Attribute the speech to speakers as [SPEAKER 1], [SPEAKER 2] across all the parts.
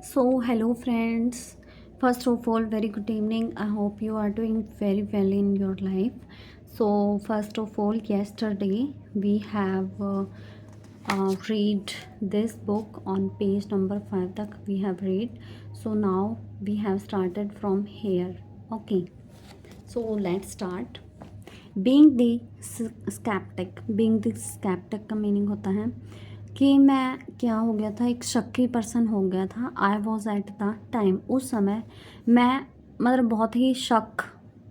[SPEAKER 1] So, hello friends. First of all, very good evening. I hope you are doing very well in your life. So, first of all, yesterday we have read this book on page number 5 tak we have read. So now we have started from here. Okay. So let's start. Being the sceptic का meaning होता है कि मैं क्या हो गया था, एक शक्की पर्सन हो गया था. I was at the time, उस समय मैं मतलब बहुत ही शक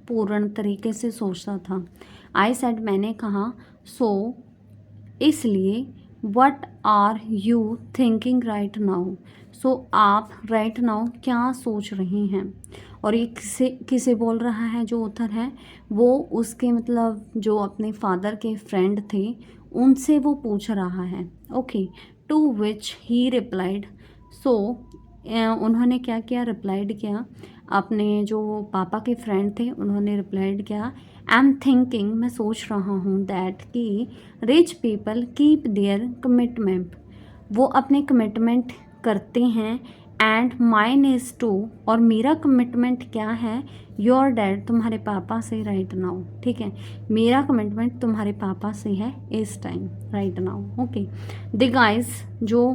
[SPEAKER 1] पूर्ण तरीके से सोचता था. आई सेड, मैंने कहा. सो इसलिए what are you thinking right now. So आप राइट नाउ क्या सोच रही हैं. और ये किसे बोल रहा है, जो ऑथर है वो उसके मतलब जो अपने फादर के फ्रेंड थे उनसे वो पूछ रहा है. Okay. To which he replied. So उन्होंने क्या किया, रिप्लाइड किया. अपने जो पापा के फ्रेंड थे उन्होंने रिप्लाइड किया, आई एम थिंकिंग, मैं सोच रहा हूँ, दैट कि rich people keep their commitment, वो अपने कमिटमेंट करते हैं. एंड माइन इज़ टू, और मेरा कमिटमेंट क्या है, योर डैड, तुम्हारे पापा से राइट नाउ. ठीक है, मेरा कमिटमेंट तुम्हारे पापा से है इस time, right now. Okay. The guys, जो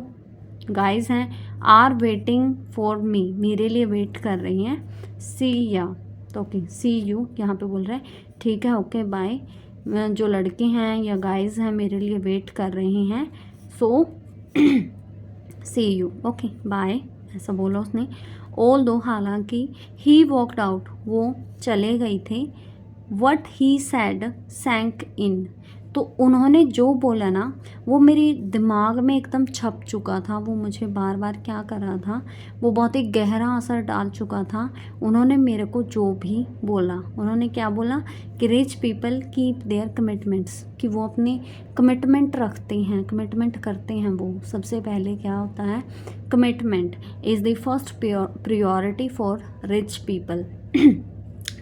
[SPEAKER 1] गाइज हैं, आर वेटिंग फॉर मी, मेरे लिए वेट कर रही हैं. सी या, तो ओके, सी यू यहाँ पे बोल रहे हैं. ठीक है, ओके, बाय. जो लड़के हैं या गाइज हैं मेरे लिए वेट कर रही हैं. सो सी यू, ओके, बाय, ऐसा बोला उसने. ऑल दो, हालांकि, ही वॉकड आउट, वो चले गई थे. वट ही सैड सैंक इन, तो उन्होंने जो बोला ना वो मेरे दिमाग में एकदम छप चुका था. वो मुझे बार बार क्या कर रहा था, वो बहुत ही गहरा असर डाल चुका था. उन्होंने मेरे को जो भी बोला, उन्होंने क्या बोला कि rich people keep their commitments, कि वो अपने कमिटमेंट रखते हैं, कमिटमेंट करते हैं. वो सबसे पहले क्या होता है, commitment is the first priority for rich people.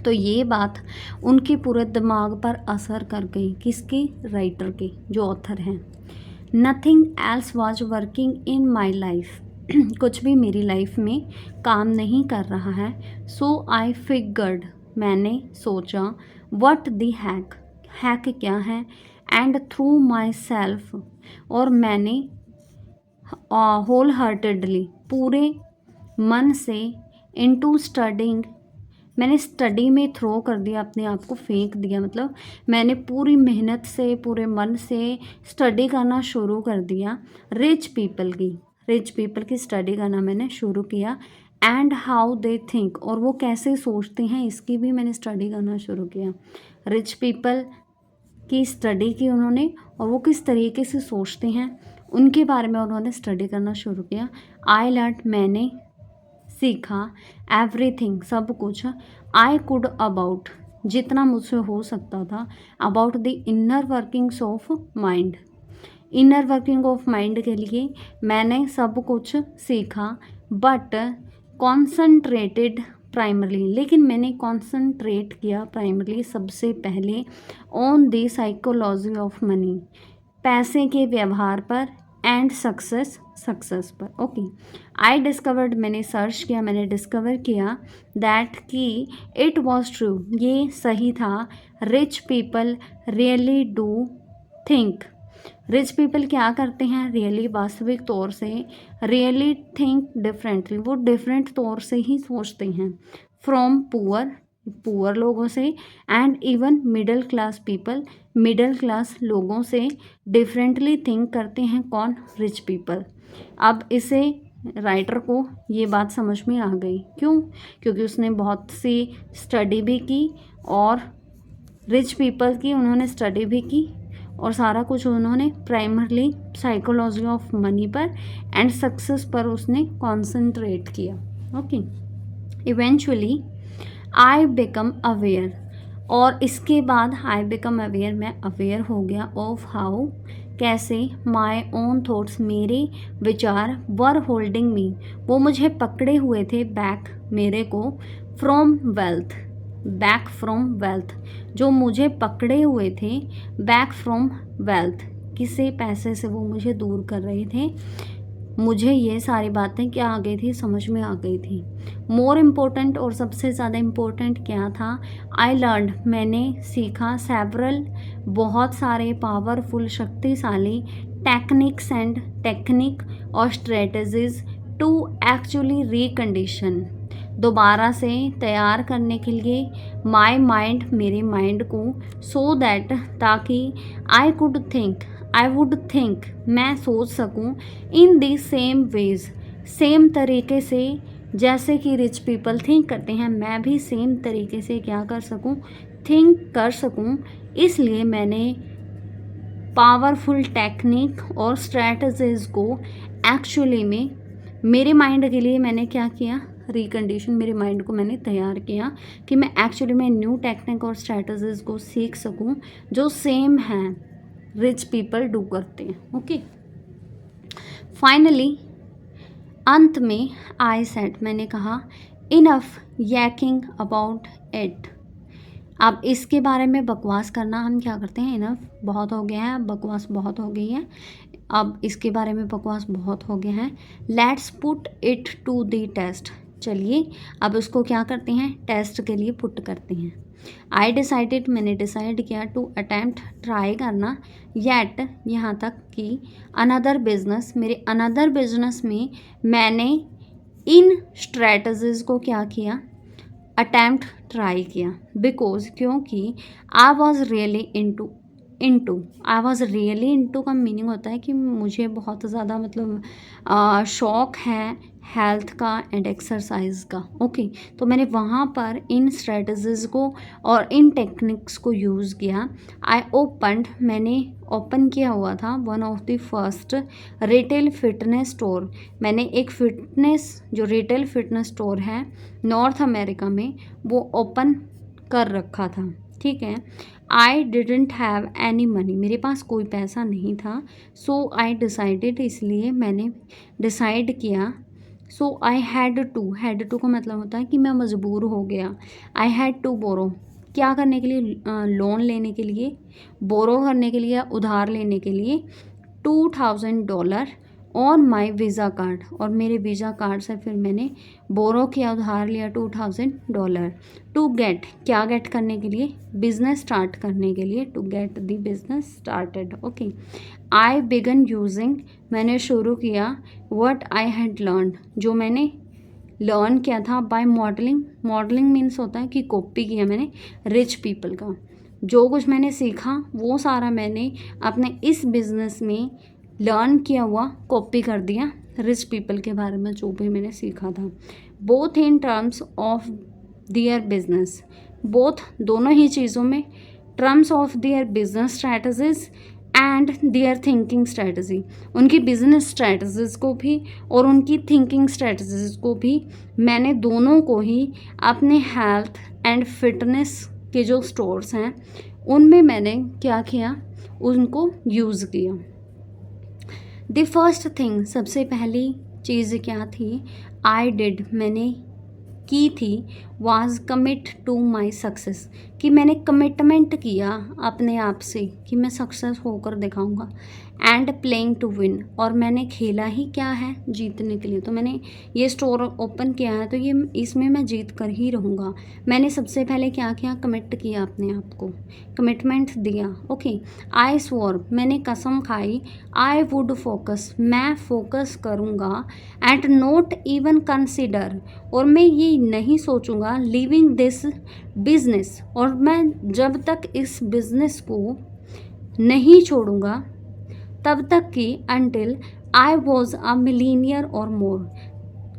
[SPEAKER 1] तो ये बात उनके पूरे दिमाग पर असर कर गई. किसके, राइटर के, जो ऑथर हैं. Nothing else was working in my life, कुछ भी मेरी लाइफ में काम नहीं कर रहा है. सो आई फिगर्ड, मैंने सोचा. व्हाट द हैक, हैक क्या है. एंड थ्रू माई सेल्फ, और मैंने होल हार्टेडली, पूरे मन से, इनटू स्टडिंग, मैंने स्टडी में थ्रो कर दिया, अपने आप को फेंक दिया. मतलब मैंने पूरी मेहनत से, पूरे मन से स्टडी करना शुरू कर दिया. रिच पीपल की स्टडी करना मैंने शुरू किया. एंड हाउ दे थिंक, और वो कैसे सोचते हैं इसकी भी मैंने स्टडी करना शुरू किया. रिच पीपल की स्टडी की उन्होंने, और वो किस तरीके से सोचते हैं उनके बारे में उन्होंने स्टडी करना शुरू किया. आई लर्न, मैंने सीखा. एवरीथिंग, सब कुछ. आई कुड, अबाउट, जितना मुझसे हो सकता था. About the inner workings of mind, inner working of mind के लिए मैंने सब कुछ सीखा. बट कॉन्सनट्रेटेड प्राइमरली, लेकिन मैंने कॉन्सनट्रेट किया प्राइमरली, सबसे पहले, on the psychology of money, पैसे के व्यवहार पर. एंड सक्सेस पर. ओके. आई डिस्कवर्ड, मैंने सर्च किया, मैंने डिस्कवर किया. दैट कि इट वॉज ट्रू, ये सही था. Rich people really do think, rich people क्या करते हैं, रियली, वास्तविक तौर से. रियली थिंक डिफरेंटली, वो डिफरेंट तौर से ही सोचते हैं. फ्रॉम पुअर लोगों से. And even middle class people, middle class लोगों से डिफरेंटली थिंक करते हैं. कौन, रिच पीपल. अब इसे राइटर को ये बात समझ में आ गई. क्यों, क्योंकि उसने बहुत सी स्टडी भी की, और रिच पीपल की उन्होंने स्टडी भी की, और सारा कुछ उन्होंने प्राइमरली साइकोलॉजी ऑफ मनी पर एंड सक्सेस पर उसने कॉन्सेंट्रेट किया. Okay. Eventually I become aware, और इसके बाद आई बिकम अवेयर, मैं अवेयर हो गया. ऑफ हाउ, कैसे. माई ओन थॉट्स, मेरे विचार. वर होल्डिंग मी, वो मुझे पकड़े हुए थे. बैक, मेरे को. From wealth, back from wealth, जो मुझे पकड़े हुए थे. बैक फ्रॉम वेल्थ, किसे, पैसे से वो मुझे दूर कर रहे थे. मुझे ये सारी बातें क्या आ गई थी, समझ में आ गई थी। मोर इम्पोर्टेंट और सबसे ज़्यादा इम्पोर्टेंट क्या था, आई लर्न, मैंने सीखा, सेवरल, बहुत सारे पावरफुल, शक्तिशाली टेक्निक और स्ट्रेटजीज टू एक्चुअली रिकंडीशन, दोबारा से तैयार करने के लिए माई माइंड, मेरे माइंड को, सो दैट, ताकि आई वुड थिंक, मैं सोच सकूं, इन दी सेम वेज, सेम तरीके से जैसे कि रिच पीपल थिंक करते हैं, मैं भी सेम तरीके से क्या कर सकूं, थिंक कर सकूं। इसलिए मैंने पावरफुल टेक्निक और स्ट्रैटेजीज को एक्चुअली में मेरे माइंड के लिए मैंने क्या किया, रिकंडीशन, मेरे माइंड को मैंने तैयार किया कि मैं एक्चुअली में न्यू टेक्निक और स्ट्रैटेजीज को सीख सकूं जो सेम हैं, रिच पीपल डू करते हैं। ओके, फाइनली अंत में आई सेड, मैंने कहा, इनफ यैकिंग अबाउट इट, अब इसके बारे में बकवास करना हम क्या करते हैं, इनफ, बहुत हो गया है, अब बकवास बहुत हो गई है, अब इसके बारे में बकवास बहुत हो गया है, let's put it to the test, चलिए अब उसको क्या करते हैं, टेस्ट के लिए पुट करते हैं। आई डिसाइडेड, मैंने डिसाइड किया, टू अटैम्प्ट, ट्राई करना, येट, यहाँ तक कि अनदर बिजनेस, मेरे अनदर बिजनेस में मैंने इन स्ट्रेटजीज को क्या किया, अटैम्प्ट, ट्राई किया, बिकॉज, क्योंकि आई वॉज रियली इनटू का मीनिंग होता है कि मुझे बहुत ज़्यादा मतलब शौक़ है हेल्थ का एंड एक्सरसाइज का। ओके, तो मैंने वहाँ पर इन स्ट्रेटजीज़ को और इन टेक्निक्स को यूज़ किया। आई ओपनड, मैंने ओपन किया हुआ था one of the first retail fitness store, मैंने एक फिटनेस जो रिटेल फिटनेस स्टोर है नॉर्थ अमेरिका में वो ओपन कर रखा था, ठीक है। I didn't have any money, मेरे पास कोई पैसा नहीं था, सो आई डिसाइडेड, इसलिए मैंने डिसाइड किया, सो आई हैड टू का मतलब होता है कि मैं मजबूर हो गया। आई हैड टू बोरो, क्या करने के लिए, लोन लेने के लिए, बोरो करने के लिए, उधार लेने के लिए $2000 ऑन माई वीज़ा कार्ड, और मेरे वीज़ा कार्ड से फिर मैंने बोरो किया, उधार लिया $2000 टू गेट, क्या गेट करने के लिए, बिजनेस स्टार्ट करने के लिए, to get the business started. Okay, I began using, मैंने शुरू किया, व्हाट आई हैड लर्न, जो मैंने लर्न किया था, बाय मॉडलिंग मीन्स होता है कि कॉपी किया मैंने रिच पीपल का, जो कुछ मैंने सीखा वो सारा मैंने अपने इस बिज़नेस में लर्न किया हुआ कॉपी कर दिया रिच पीपल के बारे में, जो भी मैंने सीखा था। Both in terms of their business, both दोनों ही चीज़ों में, terms of their business strategies and their thinking strategy, उनकी बिजनेस स्ट्रैटेजीज को भी और उनकी थिंकिंग स्ट्रैटेजीज को भी, मैंने दोनों को ही अपने हेल्थ एंड फिटनेस के जो स्टोर्स हैं उनमें मैंने क्या किया, उनको यूज़ किया। द फर्स्ट थिंग, सबसे पहली चीज़ क्या थी, आई डिड, मैंने की थी, was commit to my success, कि मैंने कमिटमेंट किया अपने आप से कि मैं सक्सेस होकर दिखाऊंगा, एंड प्लेइंग टू विन, और मैंने खेला ही क्या है, जीतने के लिए। तो मैंने ये स्टोर ओपन किया है तो ये इसमें मैं जीत कर ही रहूँगा। मैंने सबसे पहले क्या किया, कमिट किया अपने आप को, कमिटमेंट दिया। ओके, आई स्वोर, मैंने कसम खाई, आई वुड फोकस, मैं फोकस करूँगा, एंड नॉट इवन कंसिडर, और मैं ये नहीं सोचूंगा, लिविंग दिस बिजनेस, और मैं जब तक इस बिजनेस को नहीं छोड़ूंगा तब तक कि until I was a millionaire और मोर,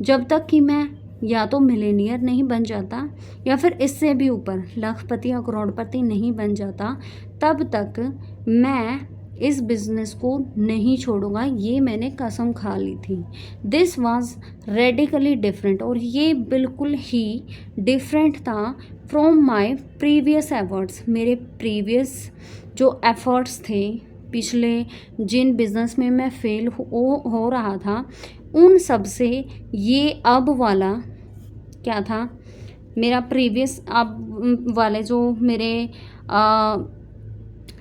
[SPEAKER 1] जब तक कि मैं या तो मिलीनियर नहीं बन जाता या फिर इससे भी ऊपर लाखपति या करोड़पति नहीं बन जाता, तब तक मैं इस बिज़नेस को नहीं छोड़ूंगा, ये मैंने कसम खा ली थी। दिस वॉज रेडिकली डिफरेंट, और ये बिल्कुल ही डिफरेंट था फ्रॉम माई प्रीवियस एफर्ट्स, मेरे प्रीवियस जो एफर्ट्स थे, पिछले जिन बिज़नेस में मैं फेल हो रहा था उन सब से ये अब वाला क्या था, मेरा प्रीवियस अब वाले जो मेरे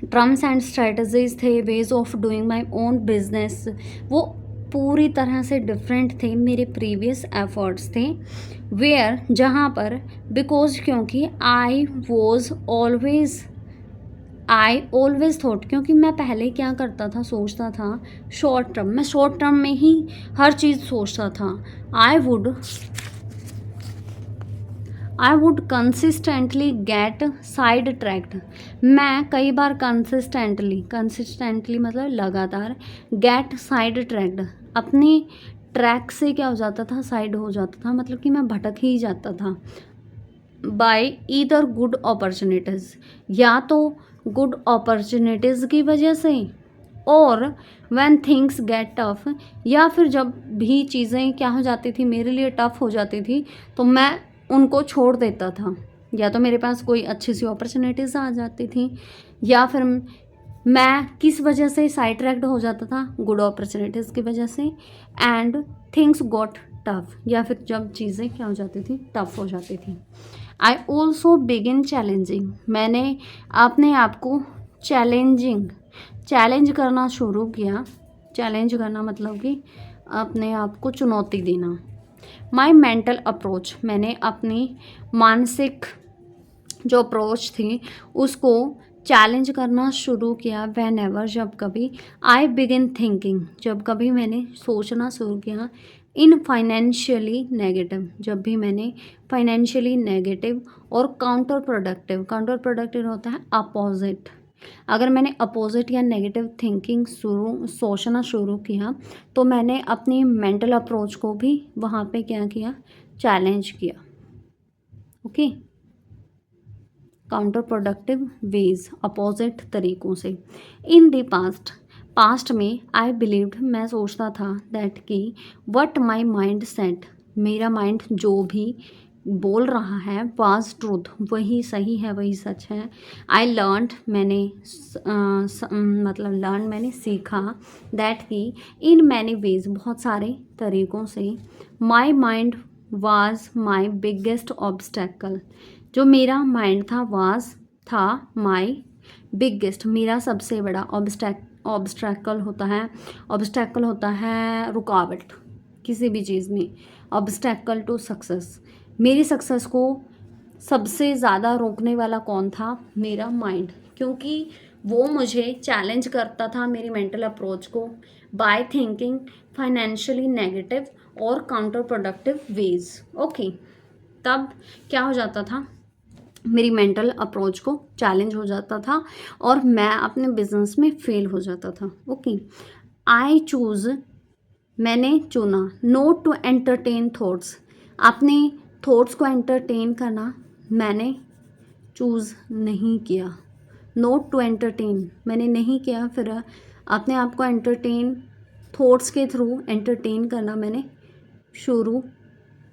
[SPEAKER 1] टर्म्स एंड स्ट्रेटजीज थे, ways of doing my own business, वो पूरी तरह से डिफरेंट थे मेरे प्रीवियस एफर्ट्स थे, वेयर जहाँ पर, बिकॉज क्योंकि आई ऑलवेज थॉट, क्योंकि मैं पहले क्या करता था, सोचता था शॉर्ट टर्म, मैं शॉर्ट टर्म में ही हर चीज़ सोचता था। I would consistently get sidetracked, मैं कई बार कंसिस्टेंटली मतलब लगातार, गेट साइड ट्रैक्ड, अपने ट्रैक से क्या हो जाता था, साइड हो जाता था, मतलब कि मैं भटक ही जाता था। बाय ईदर गुड अपॉर्चुनिटीज़, या तो गुड अपॉर्चुनिटीज़ की वजह से, और व्हेन थिंग्स गेट टफ, या फिर जब भी चीज़ें क्या हो जाती थी, मेरे लिए टफ हो जाती थी, तो मैं उनको छोड़ देता था, या तो मेरे पास कोई अच्छी सी अपॉर्चुनिटीज़ आ जाती थी, या फिर मैं किस वजह से साइड ट्रैक्ड हो जाता था, गुड अपॉर्चुनिटीज़ की वजह से, एंड थिंग्स गॉट टफ, या फिर जब चीज़ें क्या हो जाती थी, टफ हो जाती थी। आई ऑल्सो बिगिन चैलेंजिंग, मैंने अपने आप को चैलेंज करना शुरू किया। चैलेंज करना मतलब कि अपने आप को चुनौती देना। माई मेंटल अप्रोच, मैंने अपनी मानसिक जो अप्रोच थी उसको चैलेंज करना शुरू किया। वैन एवर, जब कभी, आई बिगिन थिंकिंग, जब कभी मैंने सोचना शुरू किया, इन फाइनेंशियली नेगेटिव, जब भी मैंने फाइनेंशियली नेगेटिव और काउंटर प्रोडक्टिव होता है अपोजिट, अगर मैंने अपोजिट या नेगेटिव थिंकिंग सोचना शुरू किया तो मैंने अपनी मेंटल अप्रोच को भी वहाँ पे क्या किया, चैलेंज किया। Okay, counterproductive ways, opposite तरीक़ों से। इन द पास्ट में आई बिलीव्ड, मैं सोचता था, दैट कि व्हाट माई माइंड सेट, मेरा माइंड जो भी बोल रहा है, वाज ट्रूथ, वही सही है, वही सच है। आई लर्नड, मैंने सीखा, दैट कि इन मैनी वेज, बहुत सारे तरीक़ों से, my mind was my biggest obstacle, जो मेरा माइंड था माई बिगेस्ट, मेरा सबसे बड़ा ऑब्स्टेकल होता है रुकावट किसी भी चीज़ में, ऑब्स्टेकल टू सक्सेस, मेरी सक्सेस को सबसे ज़्यादा रोकने वाला कौन था, मेरा माइंड, क्योंकि वो मुझे चैलेंज करता था मेरी मेंटल अप्रोच को बाय थिंकिंग फाइनेंशियली नेगेटिव और काउंटर प्रोडक्टिव वेज। ओके, तब क्या हो जाता था, मेरी मेंटल अप्रोच को चैलेंज हो जाता था और मैं अपने बिजनेस में फेल हो जाता था। ओके, मैंने चुना, नोट टू एंटरटेन थॉट्स, अपने थॉट्स को एंटरटेन करना मैंने चूज़ नहीं किया। नोट टू एंटरटेन मैंने नहीं किया, फिर अपने आप को थॉट्स के थ्रू एंटरटेन करना मैंने शुरू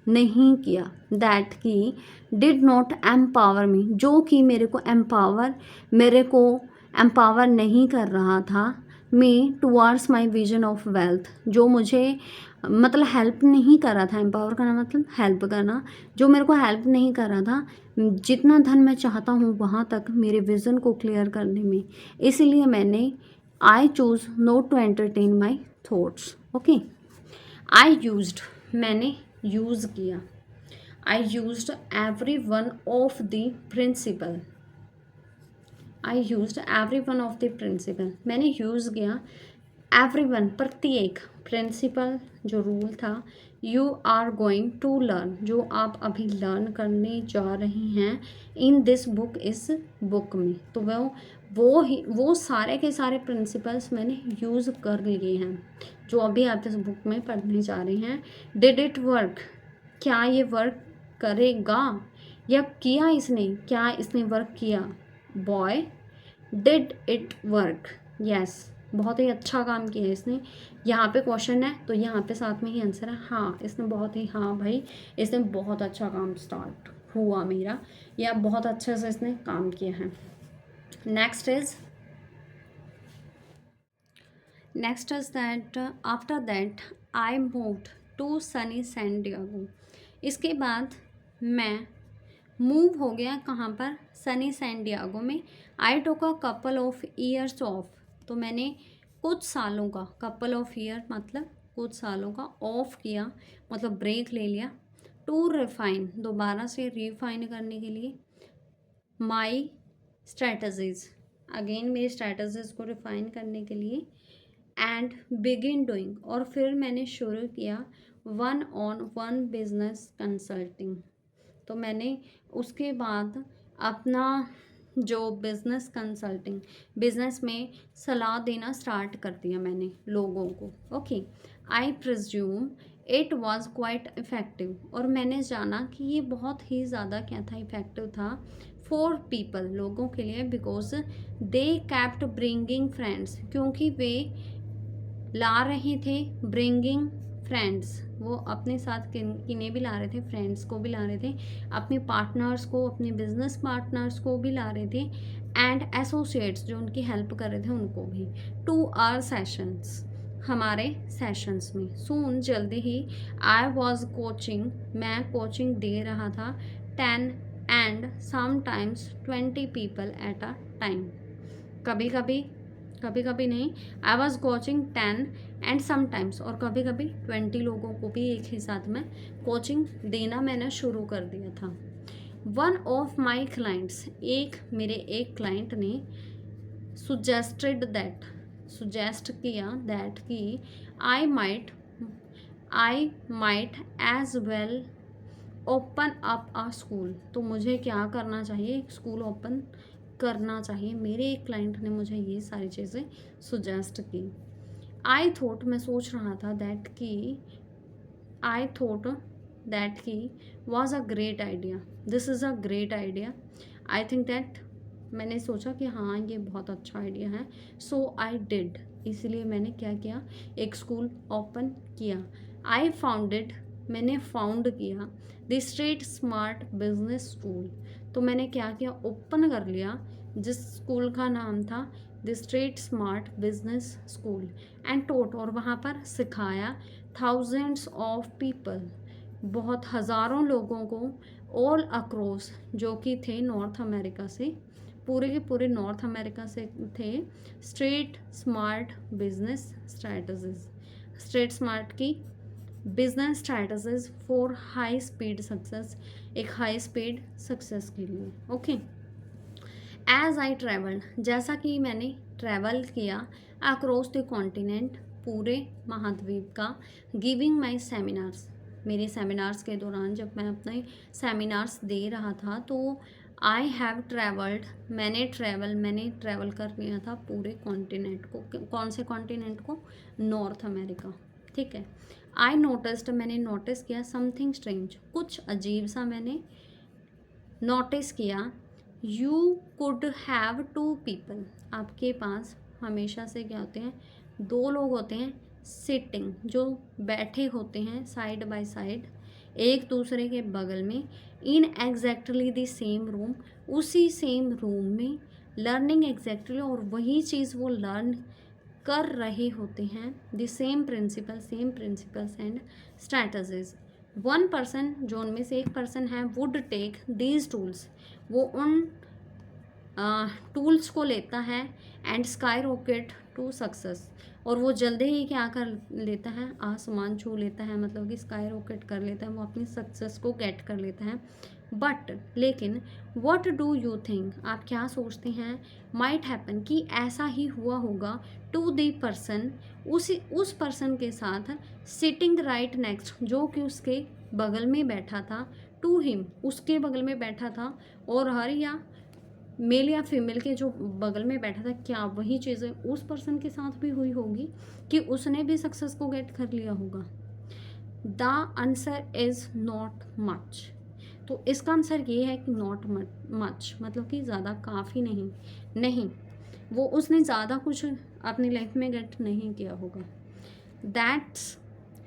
[SPEAKER 1] नहीं किया। दैट कि डिड नॉट एम्पावर मी, जो कि मेरे को एम्पावर नहीं कर रहा था, me towards my vision of wealth, जो मुझे मतलब हेल्प नहीं कर रहा था, एम्पावर करना मतलब हेल्प करना, जो मेरे को हेल्प नहीं कर रहा था जितना धन मैं चाहता हूँ वहाँ तक मेरे विज़न को क्लियर करने में। इसीलिए मैंने I choose not to entertain my thoughts. Okay, मैंने यूज़ किया, I used every one of the principal, मैंने यूज़ किया एवरीवन, प्रत्येक, प्रिंसिपल जो रूल था, you are going to learn, जो आप अभी लर्न करने जा रही हैं, इन दिस बुक, इस बुक में, तो वो सारे के सारे प्रिंसिपल्स मैंने यूज़ कर लिए हैं जो अभी आप इस बुक में पढ़ने जा रही हैं। डिड इट वर्क, क्या ये वर्क करेगा, या किया इसने, क्या इसने वर्क किया, boy did it work, yes, बहुत ही अच्छा काम किया इसने। यहाँ पे क्वेश्चन है तो यहाँ पे साथ में ही आंसर है, हाँ इसने बहुत ही, हाँ भाई इसने बहुत अच्छा काम स्टार्ट हुआ मेरा, या बहुत अच्छे से इसने काम किया है। Next is that after that I moved to sunny San Diego, इसके बाद मैं मूव हो गया कहाँ पर, सनी सैन डिएगो में। I took a couple of years off, तो मैंने कुछ सालों का, कपल ऑफ ईयर मतलब कुछ सालों का ऑफ किया, मतलब ब्रेक ले लिया, टू रिफाइन, दोबारा से रिफाइन करने के लिए, माई स्ट्रेटजीज, अगेन मेरी स्ट्रेटजीज को रिफाइन करने के लिए, एंड बिगिन डूइंग, और फिर मैंने शुरू किया one on one business consulting. तो मैंने उसके बाद अपना जो बिज़नेस कंसल्टिंग, बिज़नेस में सलाह देना स्टार्ट कर दिया मैंने लोगों को। Okay, I presume it was quite effective, और मैंने जाना कि ये बहुत ही ज़्यादा क्या था, इफ़ेक्टिव था फॉर पीपल, लोगों के लिए, because they kept bringing friends, क्योंकि वे ला रहे थे, ब्रिंगिंग फ्रेंड्स, वो अपने साथ किन्हें भी ला रहे थे, फ्रेंड्स को भी ला रहे थे, अपने पार्टनर्स को, अपने बिजनेस पार्टनर्स को भी ला रहे थे, एंड एसोसिएट्स जो उनकी हेल्प कर रहे थे उनको भी, टू आवर सेशंस, हमारे सेशंस में। सून, जल्दी ही, आई वॉज कोचिंग, मैं कोचिंग दे रहा था 10 and sometimes 20 people at a time, कभी कभी नहीं, I was coaching 10 and sometimes, और कभी कभी 20 लोगों को भी एक ही साथ में कोचिंग देना मैंने शुरू कर दिया था। वन ऑफ माई क्लाइंट्स, मेरे एक क्लाइंट ने सुजेस्ट किया दैट कि I might as well open up a school, तो मुझे क्या करना चाहिए, एक स्कूल ओपन करना चाहिए। मेरे एक क्लाइंट ने मुझे ये सारी चीज़ें सुजेस्ट की। आई थॉट, मैं सोच रहा था दैट की was a great idea, this is a great idea, I think that, मैंने सोचा कि हाँ ये बहुत अच्छा आइडिया है, सो आई डिड, इसलिए मैंने क्या किया, एक स्कूल ओपन किया। आई फाउंडेड, मैंने फाउंड किया the Street smart Business school, तो मैंने क्या किया, ओपन कर लिया, जिस स्कूल का नाम था the Street smart Business School, and taught, और वहाँ पर सिखाया थाउजेंड्स ऑफ पीपल, बहुत हज़ारों लोगों को, ऑल अक्रॉस, जो कि थे नॉर्थ अमेरिका से, पूरे के पूरे नॉर्थ अमेरिका से थे, street smart business strategies, street smart की business strategies for high speed success, एक हाई स्पीड सक्सेस के लिए। ओके, एज आई ट्रेवल्ड, जैसा कि मैंने ट्रैवल किया अक्रॉस द कॉन्टिनेंट, पूरे महाद्वीप का, गिविंग माई सेमिनार्स, मेरे सेमिनार्स के दौरान जब मैं अपने सेमिनार्स दे रहा था, तो आई हैव ट्रैवल्ड, मैंने ट्रैवल कर लिया था पूरे कॉन्टिनेंट को, कौन से कॉन्टिनेंट को, नॉर्थ अमेरिका, ठीक है। आई नोटिस्ड, मैंने नोटिस किया, समथिंग स्ट्रेंज, कुछ अजीब सा मैंने नोटिस किया, you could have two people, आपके पास हमेशा से क्या होते हैं, दो लोग होते हैं, सिटिंग, जो बैठे होते हैं साइड बाय साइड, एक दूसरे के बगल में, in exactly the same room, उसी सेम रूम में, लर्निंग एग्जैक्टली, और वही चीज़ वो लर्न कर रहे होते हैं, the same principles and strategies. One person, जो उनमें से एक पर्सन है, वुड टेक दीज टूल्स, वो उन टूल्स को लेता है, and skyrocket to success, और वो जल्दी ही क्या कर लेता है, आसमान छू लेता है, मतलब कि स्काई रॉकेट कर लेता है, वो अपनी सक्सेस को गेट कर लेता है। बट लेकिन व्हाट डू यू थिंक, आप क्या सोचते हैं, माइट हैपन, कि ऐसा ही हुआ होगा, टू द पर्सन, उस पर्सन के साथ, सिटिंग राइट नेक्स्ट, जो कि उसके बगल में बैठा था, टू हिम, उसके बगल में बैठा था, और हर या मेल या फीमेल के जो बगल में बैठा था, क्या वही चीज़ें उस पर्सन के साथ भी हुई होगी, कि उसने भी सक्सेस को गेट कर लिया होगा। The answer is not much, तो इसका आंसर ये है कि नॉट मच, मतलब कि ज़्यादा, काफ़ी नहीं, वो उसने ज़्यादा कुछ अपनी लाइफ में गेट नहीं किया होगा। That's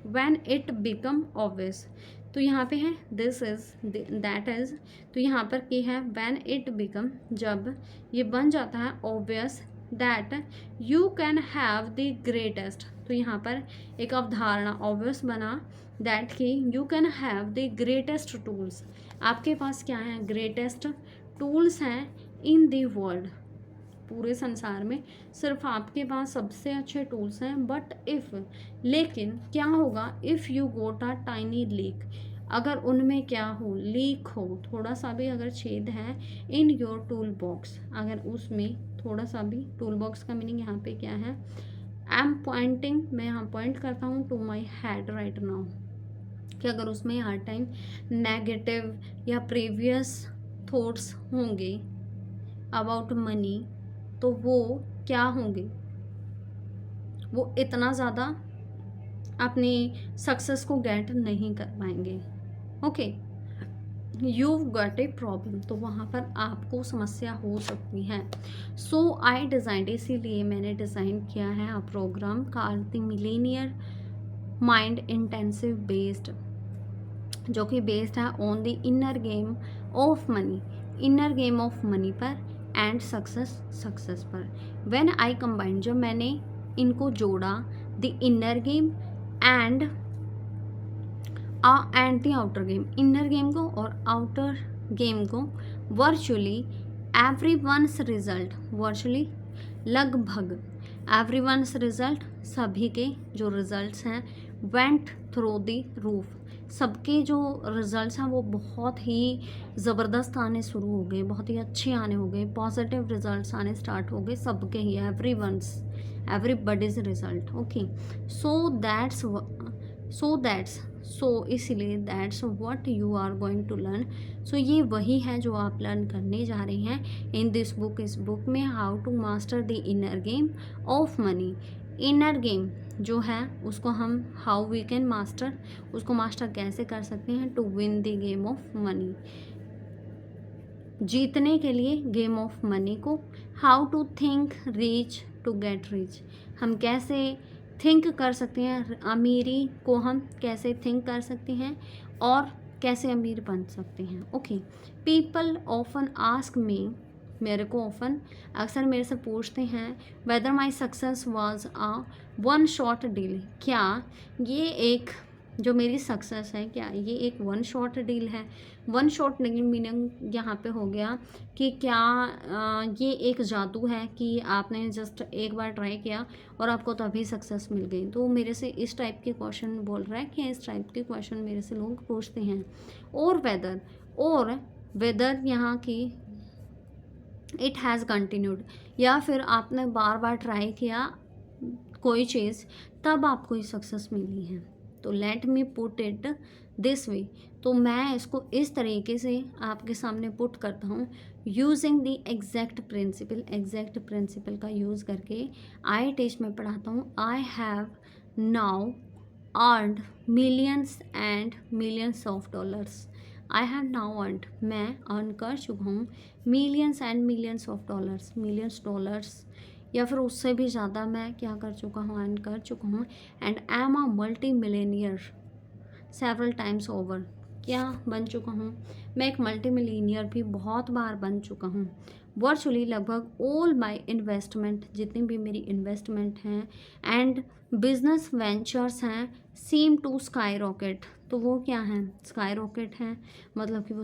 [SPEAKER 1] when it become obvious, तो यहाँ पे है दिस इज़, दैट इज़, तो यहाँ पर क्या है, व्हेन इट बिकम, जब ये बन जाता है obvious, that you can have the greatest, तो यहाँ पर एक अवधारणा ऑब्वियस बना, दैट कि you can have the greatest tools, आपके पास क्या है, ग्रेटेस्ट टूल्स हैं, इन द वर्ल्ड, पूरे संसार में सिर्फ आपके पास सबसे अच्छे टूल्स हैं, बट लेकिन क्या होगा if you got a tiny leak, अगर उनमें क्या हो, लीक हो, थोड़ा सा भी अगर छेद है इन योर टूल बॉक्स, अगर उसमें थोड़ा सा भी, टूल बॉक्स का मीनिंग यहाँ पे क्या है, आई एम पॉइंटिंग, मैं यहाँ पॉइंट करता हूँ to my head right now, कि अगर उसमें हर टाइम नेगेटिव या प्रीवियस थॉट्स होंगे अबाउट मनी, तो वो क्या होंगे, वो इतना ज़्यादा अपनी सक्सेस को गेट नहीं कर पाएंगे। Okay, you got a problem, तो वहाँ पर आपको समस्या हो सकती है। सो आई डिज़ाइन, इसीलिए मैंने डिज़ाइन किया है a programme called the Millionaire Mind Intensive based, जो कि बेस्ड है on the inner game of money, inner game of money पर एंड सक्सेस पर। व्हेन आई कंबाइन, जब मैंने इनको जोड़ा, the inner game and the outer game, inner game को और आउटर गेम को, virtually every one's result, virtually लगभग एवरी वंस रिजल्ट, सभी के जो रिजल्ट्स हैं, वेंट थ्रू द रूफ, सबके जो रिजल्ट्स हैं वो बहुत ही ज़बरदस्त आने शुरू हो गए, बहुत ही अच्छे आने हो गए, पॉजिटिव रिजल्ट्स आने स्टार्ट हो गए सबके ही, एवरीबडीज रिजल्ट। ओके, सो इसीलिए that's what you are going to learn, so ये वही है जो आप लर्न करने जा रहे हैं इन दिस बुक, इस बुक में, how to master the inner game of money. Inner game जो है उसको हम हाउ वी कैन मास्टर, उसको मास्टर कैसे कर सकते हैं, to win the game of money, जीतने के लिए गेम ऑफ मनी को, how to think rich to get rich, हम कैसे थिंक कर सकते हैं, अमीरी को हम कैसे थिंक कर सकते हैं और कैसे अमीर बन सकते हैं। Okay, people often ask me, मेरे को ऑफन अक्सर मेरे से पूछते हैं, whether my success was a one shot deal, क्या ये एक जो मेरी सक्सेस है क्या ये एक वन शॉट डील है। वन शॉट डील मीनिंग यहाँ पे हो गया कि क्या ये एक जादू है कि आपने जस्ट एक बार ट्राई किया और आपको तभी सक्सेस मिल गई। तो मेरे से इस टाइप के क्वेश्चन बोल रहा है कि इस टाइप के क्वेश्चन मेरे से लोग पूछते हैं। और वेदर यहाँ की इट हैज़ कंटिन्यूड, या फिर आपने बार बार ट्राई किया कोई चीज़ तब आपको ये सक्सेस मिली है। तो let me put it this way, तो मैं इसको इस तरीके से आपके सामने पुट करता हूँ, यूजिंग द एग्जैक्ट प्रिंसिपल का यूज़ करके। आई टीच में पढ़ाता हूँ, I have now earned millions and millions of dollars, I have now earned, मैं अर्न कर चुका हूँ millions and millions of dollars, या फिर उससे भी ज़्यादा मैं क्या कर चुका हूँ, अर्न कर चुका हूँ। And I am a multi Millionaire several times over, क्या बन चुका हूँ, मैं एक मल्टी मिलेनियर भी बहुत बार बन चुका हूँ। वर्चुअली लगभग ऑल माई इन्वेस्टमेंट, जितनी भी मेरी इन्वेस्टमेंट हैं एंड बिजनेस वेंचर्स हैं, सीम टू स्काई रॉकेट, तो वो क्या हैं, स्काई रॉकेट हैं, मतलब कि वो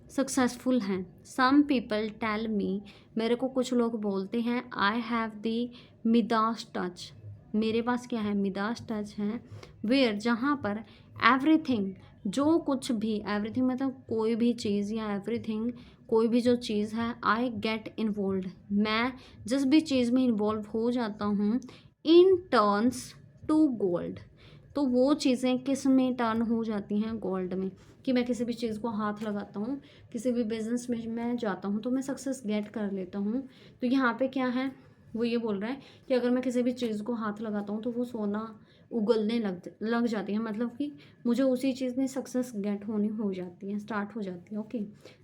[SPEAKER 1] सक्सेसफुल हैं। सम पीपल टेल मी, मेरे को कुछ लोग बोलते हैं, I have the Midas touch, मेरे पास क्या है, मिदास टच है, वेयर, जहाँ पर एवरीथिंग, जो कुछ भी, एवरीथिंग मतलब कोई भी चीज़ या एवरीथिंग कोई भी जो चीज़ है, आई गेट इन्वॉल्व, मैं जिस भी चीज़ में इन्वॉल्व हो जाता हूँ, इन टर्न्स टू गोल्ड, तो वो चीज़ें किस में टर्न हो जाती हैं, गोल्ड में, कि मैं किसी भी चीज़ को हाथ लगाता हूँ, किसी भी बिजनेस में मैं जाता हूँ तो मैं सक्सेस गेट कर लेता हूँ। तो यहाँ पे क्या है, वो ये बोल रहा है कि अगर मैं किसी भी चीज़ को हाथ लगाता हूँ तो वो सोना उगलने लग जाती है, मतलब कि मुझे उसी चीज़ में सक्सेस गेट होनी हो जाती है, स्टार्ट हो जाती है। ओके,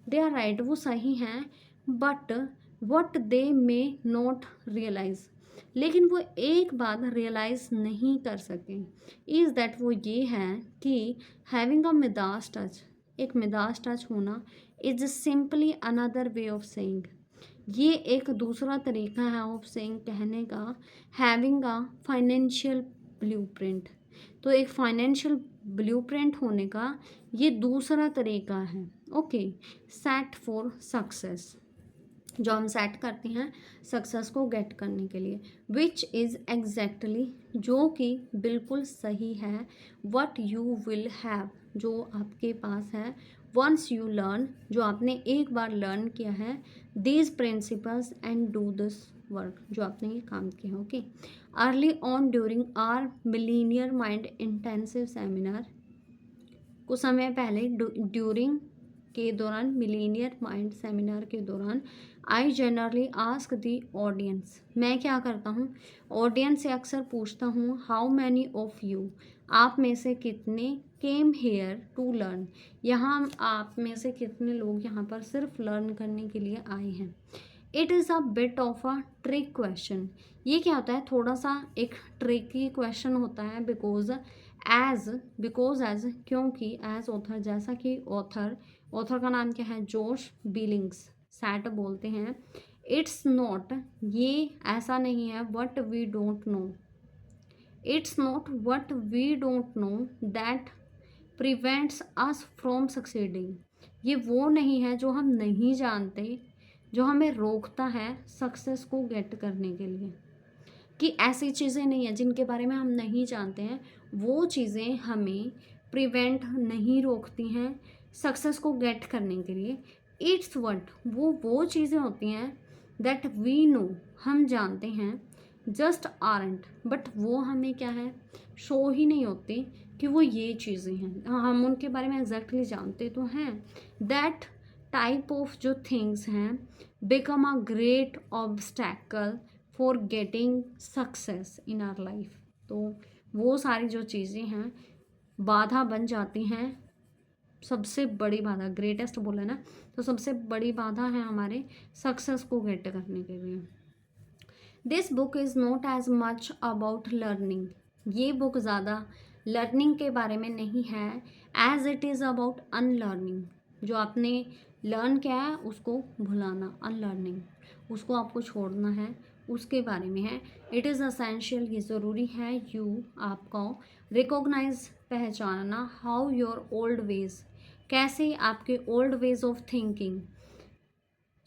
[SPEAKER 1] दे आर राइट, वो सही हैं, but what they may not realise, लेकिन वो एक बात रियलाइज़ नहीं कर सके, इज़ दैट, वो ये है कि हैविंग अ मिदास टच, एक मिदास टच होना, is simply another way of saying, ये एक दूसरा तरीका है ऑफ सेइंग, कहने का, हैविंग अ फाइनेंशियल ब्लूप्रिंट, तो एक फाइनेंशियल ब्लूप्रिंट होने का ये दूसरा तरीका है। ओके, सेट फॉर सक्सेस, जो हम सेट करते हैं सक्सेस को गेट करने के लिए, विच इज़ एग्जैक्टली, जो कि बिल्कुल सही है, वट यू विल हैव, जो आपके पास है, वंस यू लर्न, जो आपने एक बार लर्न किया है, these principles and do this work, जो आपने ये काम किया। Okay, early on during our millionaire mind intensive seminar, कुछ समय पहले ड्यूरिंग के दौरान, मिलीनियर माइंड सेमिनार के दौरान, I generally ask the audience, मैं क्या करता हूँ, ऑडियंस से अक्सर पूछता हूँ, हाउ मैनी ऑफ यू, आप में से कितने, केम हेयर टू लर्न, यहाँ आप में से कितने लोग यहाँ पर सिर्फ लर्न करने के लिए आए हैं। It is a bit of a trick question, ये क्या होता है, थोड़ा सा एक ट्रिकी क्वेश्चन होता है, बिकॉज एज क्योंकि, एज ऑथर, जैसा कि ऑथर का नाम क्या है, जोश बिलिंग्स सैट बोलते हैं, इट्स नॉट, ये ऐसा नहीं है, what we don't know, it's not what we don't know that prevents us from succeeding, ये वो नहीं है जो हम नहीं जानते, जो हमें रोकता है सक्सेस को गेट करने के लिए, कि ऐसी चीज़ें नहीं है जिनके बारे में हम नहीं जानते हैं, वो चीज़ें हमें प्रिवेंट नहीं रोकती हैं सक्सेस को गेट करने के लिए। इट्स वट, वो चीज़ें होती हैं, दैट वी नो, हम जानते हैं, जस्ट आरंट, बट वो हमें क्या है, शो ही नहीं होती कि वो ये चीज़ें हैं, हम उनके बारे में एग्जैक्टली जानते तो हैं। दैट टाइप ऑफ जो थिंग्स हैं become a great obstacle for getting success in our life, तो वो सारी जो चीज़ें हैं बाधा बन जाती हैं, सबसे बड़ी बाधा, ग्रेटेस्ट बोला ना, तो सबसे बड़ी बाधा है हमारे सक्सेस को गेट करने के लिए। This book is not as much about learning, ये बुक ज़्यादा लर्निंग के बारे में नहीं है, as it is about unlearning, जो आपने लर्न किया है उसको भुलाना, अनलर्निंग, उसको आपको छोड़ना है, उसके बारे में है। इट इज़ असेंशियल, ये ज़रूरी है, यू, आपको, रिकॉग्नाइज, पहचानना, हाउ योर ओल्ड वेज, कैसे आपके ओल्ड वेज ऑफ थिंकिंग,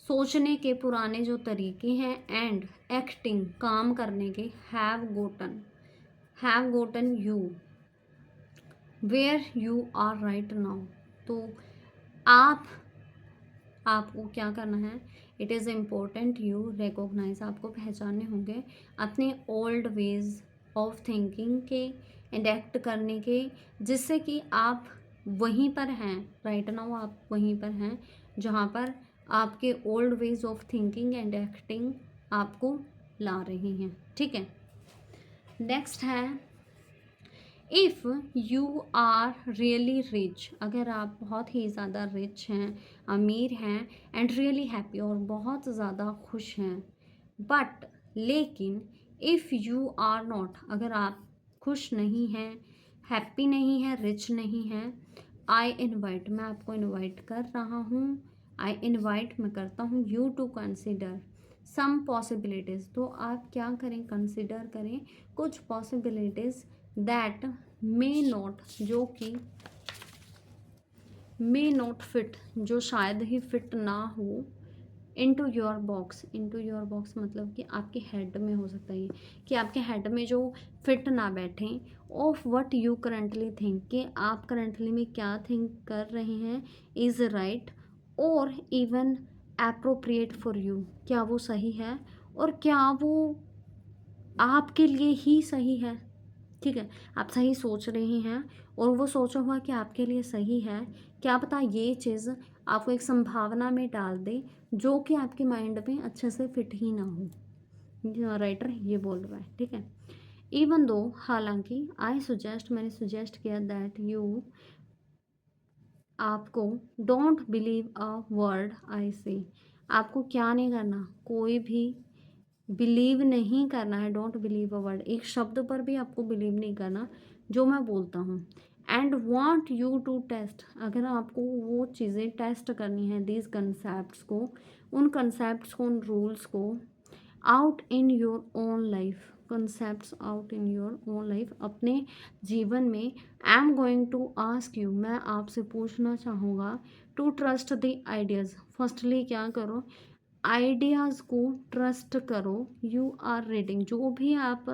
[SPEAKER 1] सोचने के पुराने जो तरीके हैं, एंड एक्टिंग, काम करने के, have gotten you where you are right now, तो आपको क्या करना है, it is important you recognise, आपको पहचानने होंगे अपने ओल्ड वेज ऑफ थिंकिंग के एंड एक्ट करने के, जिससे कि आप वहीं पर हैं, राइट नाउ आप वहीं पर हैं जहाँ पर आपके old ways of thinking and acting आपको ला रही हैं। ठीक है, नेक्स्ट है, if you are really rich, अगर आप बहुत ही ज़्यादा रिच हैं, अमीर हैं, एंड रियली हैप्पी, और बहुत ज़्यादा खुश हैं, बट लेकिन, इफ़ यू आर नॉट, अगर आप खुश नहीं हैं, हैप्पी नहीं हैं, रिच नहीं हैं, आई इनवाइट, मैं आपको इनवाइट कर रहा हूँ, आई इनवाइट, मैं करता हूँ, you to consider some possibilities, तो आप क्या करें, कंसिडर करें कुछ पॉसिबिलिटीज़, दैट मे नॉट, जो कि मे नॉट फिट, जो शायद ही फिट ना हो, into your box, into your box मतलब कि आपके हेड में हो सकता है, कि आपके हेड में जो फिट ना बैठें, of what you currently think, कि आप करंटली में क्या थिंक कर रहे हैं, इज़ राइट और इवन एप्रोप्रिएट फॉर यू, क्या वो सही है और क्या वो आपके लिए ही सही है। ठीक है, आप सही सोच रहे हैं और वो सोचा हुआ कि आपके लिए सही है, क्या पता ये चीज़ आपको एक संभावना में डाल दे जो कि आपके माइंड में अच्छे से फिट ही ना हो, राइटर ये बोल रहा है। ठीक है, इवन दो, हालांकि, आई सुजेस्ट, मैंने सुजेस्ट किया, दैट यू, आपको, don't believe a word I से, आपको क्या नहीं करना, कोई भी बिलीव नहीं करना है, डोंट बिलीव अ वर्ड, एक शब्द पर भी आपको बिलीव नहीं करना जो मैं बोलता हूँ, and want you to test, अगर आपको वो चीज़ें टेस्ट करनी है, दीज कंसेप्ट को, उन कंसेप्ट को, उन रूल्स को, out in your own life, concept out in your own life, अपने जीवन में, I am going to ask you, मैं आपसे पूछना चाहूँगा, to trust the ideas, firstly क्या करो, आइडियाज़ को ट्रस्ट करो। यू आर रीडिंग, जो भी आप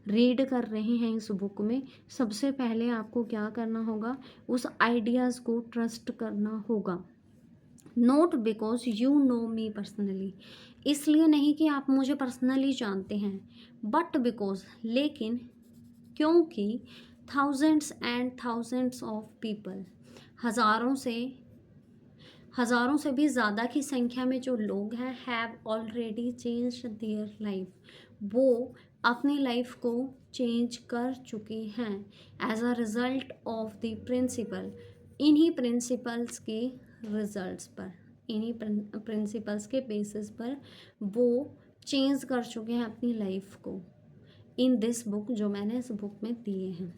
[SPEAKER 1] रीड कर रहे हैं इस बुक में, सबसे पहले आपको क्या करना होगा, उस आइडियाज़ को ट्रस्ट करना होगा। Not because you know me personally, इसलिए नहीं कि आप मुझे पर्सनली जानते हैं, बट बिकॉज, लेकिन, क्योंकि thousands and thousands of people, हज़ारों से भी ज़्यादा की संख्या में जो लोग हैं, have already change their life, वो अपनी लाइफ को चेंज कर चुके हैं as a result of the principal, इन्हीं प्रिंसिपल्स के रिजल्ट्स पर, इन्हीं प्रिंसिपल्स के बेसिस पर वो चेंज कर चुके हैं अपनी लाइफ को, इन दिस बुक, जो मैंने इस बुक में दिए हैं।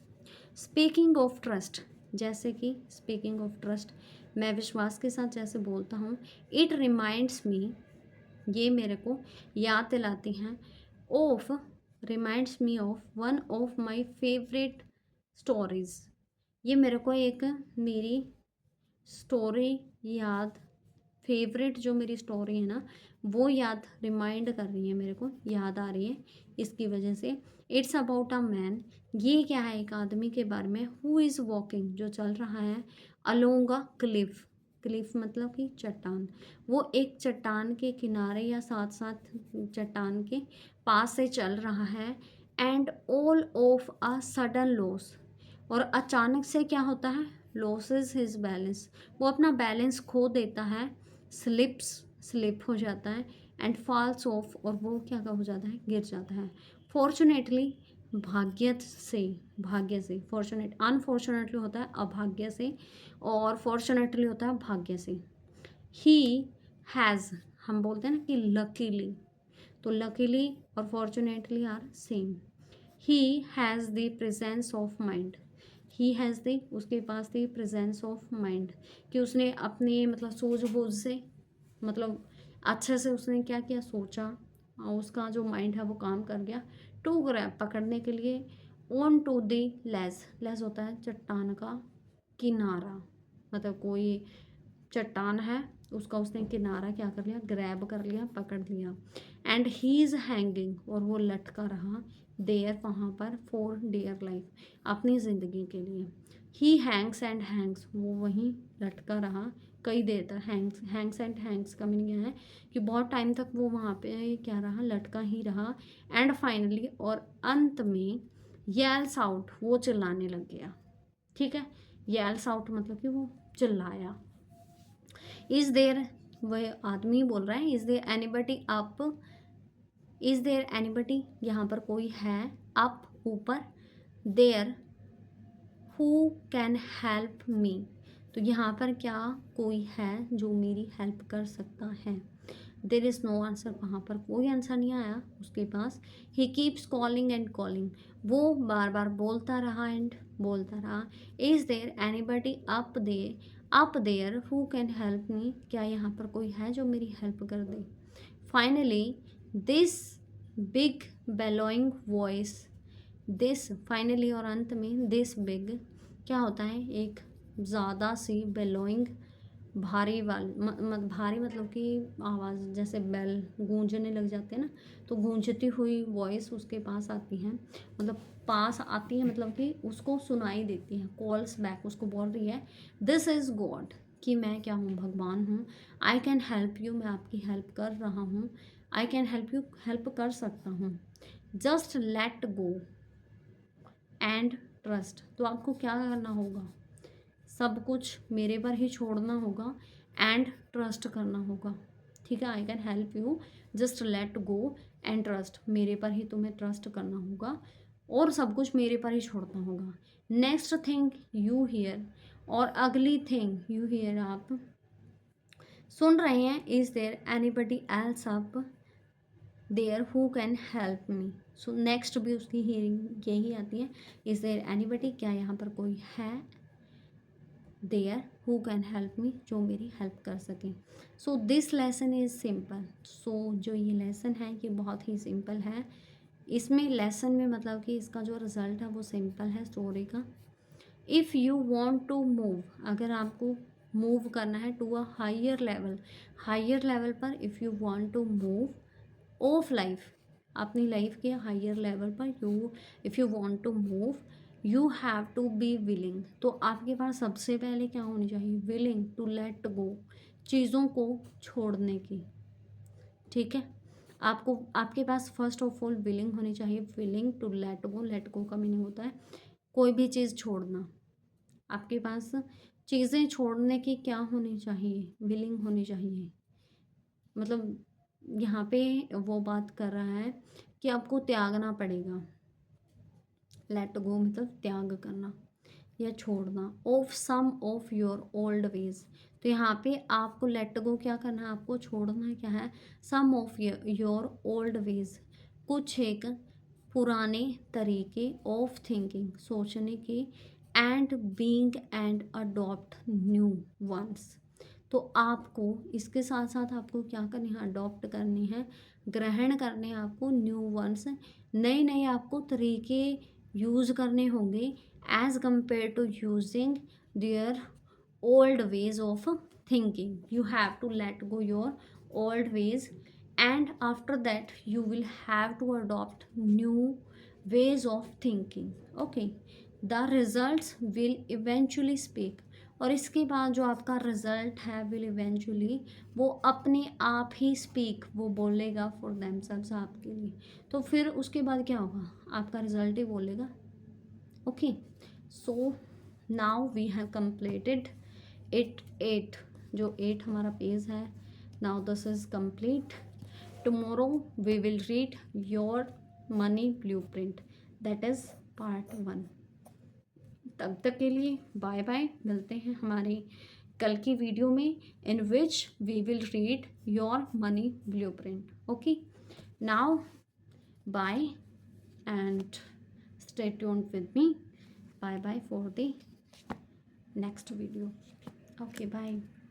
[SPEAKER 1] स्पीकिंग ऑफ ट्रस्ट, जैसे कि स्पीकिंग ऑफ ट्रस्ट, मैं विश्वास के साथ जैसे बोलता हूँ, इट रिमाइंड्स मी, ये मेरे को याद दिलाती हैं, of, reminds me of one of my favourite stories, ये मेरे को एक मेरी स्टोरी याद, फेवरेट जो मेरी स्टोरी है ना, वो याद, रिमाइंड कर रही है, मेरे को याद आ रही है इसकी वजह से। इट्स अबाउट अ मैन, ये क्या है, एक आदमी के बारे में, हु इज़ वॉकिंग, जो चल रहा है, अलोंग अ क्लिफ, क्लिफ मतलब कि चट्टान, वो एक चट्टान के किनारे या साथ साथ चट्टान के पास से चल रहा है, and all of a sudden loss, और अचानक से क्या होता है, लॉसेस हिज बैलेंस, वो अपना बैलेंस खो देता है, स्लिप हो जाता है, एंड फॉल्स ऑफ, और वो क्या हो जाता है, गिर जाता है। फॉर्चुनेटली, भाग्य से, फॉर्चुनेट, अनफॉर्चुनेटली होता है अभाग्य से, और फॉर्चुनेटली होता है भाग्य से। ही हैज़, हम बोलते हैं ना कि लकीली, तो लकीली और fortunately are same. He has the presence of mind, he has the, उसके पास द प्रेजेंस ऑफ माइंड, कि उसने अपने मतलब सूझबूझ से, मतलब अच्छे से उसने क्या किया, सोचा, और उसका जो माइंड है वो काम कर गया, टू ग्रैब, पकड़ने के लिए, ऑन टू द लेज, लेज होता है चट्टान का किनारा, मतलब कोई चट्टान है, उसका उसने किनारा क्या कर लिया, ग्रैब कर लिया, पकड़ लिया, एंड ही इज़ हैंगिंग, और वो लटका रहा, देयर, वहाँ पर, फॉर डियर लाइफ, अपनी ज़िंदगी के लिए। ही हैंग्स एंड हैंग्स, वो वहीं लटका रहा कई देर तक, हैंग्स एंड हैंग्स का मीनिंग है कि बहुत टाइम तक वो वहाँ पे क्या रहा, लटका ही रहा, एंड फाइनली, और अंत में, येल्स आउट, वो चिल्लाने लग गया, ठीक है, येल्स आउट मतलब कि वो चिल्लाया। इज़ देयर, वह आदमी बोल रहा है, is there anybody up, is there anybody, यहाँ पर कोई है, अप, ऊपर, there, who can help me, तो यहाँ पर क्या कोई है जो मेरी हेल्प कर सकता है। देर इज़ नो आंसर, वहाँ पर कोई आंसर नहीं आया उसके पास। He keeps calling and calling, वो बार बार बोलता रहा एंड बोलता रहा। Is there anybody up there who can help me, क्या यहाँ पर कोई है जो मेरी हेल्प कर दे। Finally this big bellowing voice, this, finally और अंत में, दिस बिग क्या होता है, एक ज़्यादा सी, बेलोइंग भारी भारी मतलब कि आवाज़, जैसे बेल गूंजने लग जाते हैं ना, तो गूंजती हुई वॉइस उसके पास आती है, मतलब पास आती है, मतलब कि उसको सुनाई देती है, कॉल्स बैक, उसको बोल रही है, दिस इज़ गॉड, कि मैं क्या हूँ, भगवान हूँ, आई कैन हेल्प यू, मैं आपकी हेल्प कर रहा हूँ, I can help you, help कर सकता हूँ, just let go and trust, तो आपको क्या करना होगा, सब कुछ मेरे पर ही छोड़ना होगा, एंड ट्रस्ट करना होगा, ठीक है, I can help you, just let go and trust, मेरे पर ही तुम्हें ट्रस्ट करना होगा, और सब कुछ मेरे पर ही छोड़ना होगा। नेक्स्ट थिंग यू हियर, और अगली थिंग यू हियर, आप सुन रहे हैं, is there anybody else up there who can help me, so next भी उसकी हियरिंग यही आती है, इज़ देयर एनीबडी, क्या यहाँ पर कोई है, there who can help me, जो मेरी हेल्प कर सके। So this lesson is simple, so जो ये लेसन है ये बहुत ही सिंपल है, इसमें लेसन में मतलब कि इसका जो रिज़ल्ट है वो सिंपल है स्टोरी का। If you want to move, अगर आपको मूव करना है to a higher level. Higher level पर if you want to move of life, अपनी लाइफ के हायर लेवल पर if you want to move you have to be willing. तो आपके पास सबसे पहले क्या होनी चाहिए? विलिंग टू लेट गो, चीज़ों को छोड़ने की। ठीक है, आपको आपके पास फर्स्ट ऑफ ऑल विलिंग होनी चाहिए, willing to let go. Let go का मीनिंग होता है कोई भी चीज़ छोड़ना। आपके पास चीज़ें छोड़ने की क्या होनी चाहिए? विलिंग होनी चाहिए। मतलब यहाँ पे वो बात कर रहा है कि आपको त्यागना पड़ेगा। लेट गो मतलब त्याग करना या छोड़ना। Of some of your old ways, तो यहाँ पे आपको लेट गो क्या करना है? आपको छोड़ना क्या है? सम ऑफ योर ओल्ड वेज, कुछ एक पुराने तरीके ऑफ थिंकिंग, सोचने के, and being and adopt new ones. तो आपको इसके साथ साथ आपको क्या करनी है? अडॉप्ट करनी है, ग्रहण करने हैं आपको न्यू वंस, नए नए आपको तरीके यूज़ करने होंगे as compared to using their old ways of thinking. You have to let go your old ways and after that you will have to adopt new ways of thinking. Okay, the results will eventually speak, और इसके बाद जो आपका result है will eventually, वो अपने आप he speak, वो बोलेगा फॉर देमसेल्व्स, आपके लिए। तो फिर उसके बाद क्या होगा? आपका रिजल्ट ही बोलेगा। Okay, so now we have completed it 8, जो 8 हमारा पेज है। Now this is complete. Tomorrow we will read your money blueprint, that is part 1। तब तक के लिए बाय बाय, मिलते हैं हमारी कल की वीडियो में in which we will read your money blueprint. Okay, now bye and stay tuned with me. Bye bye for the next video. Okay, bye.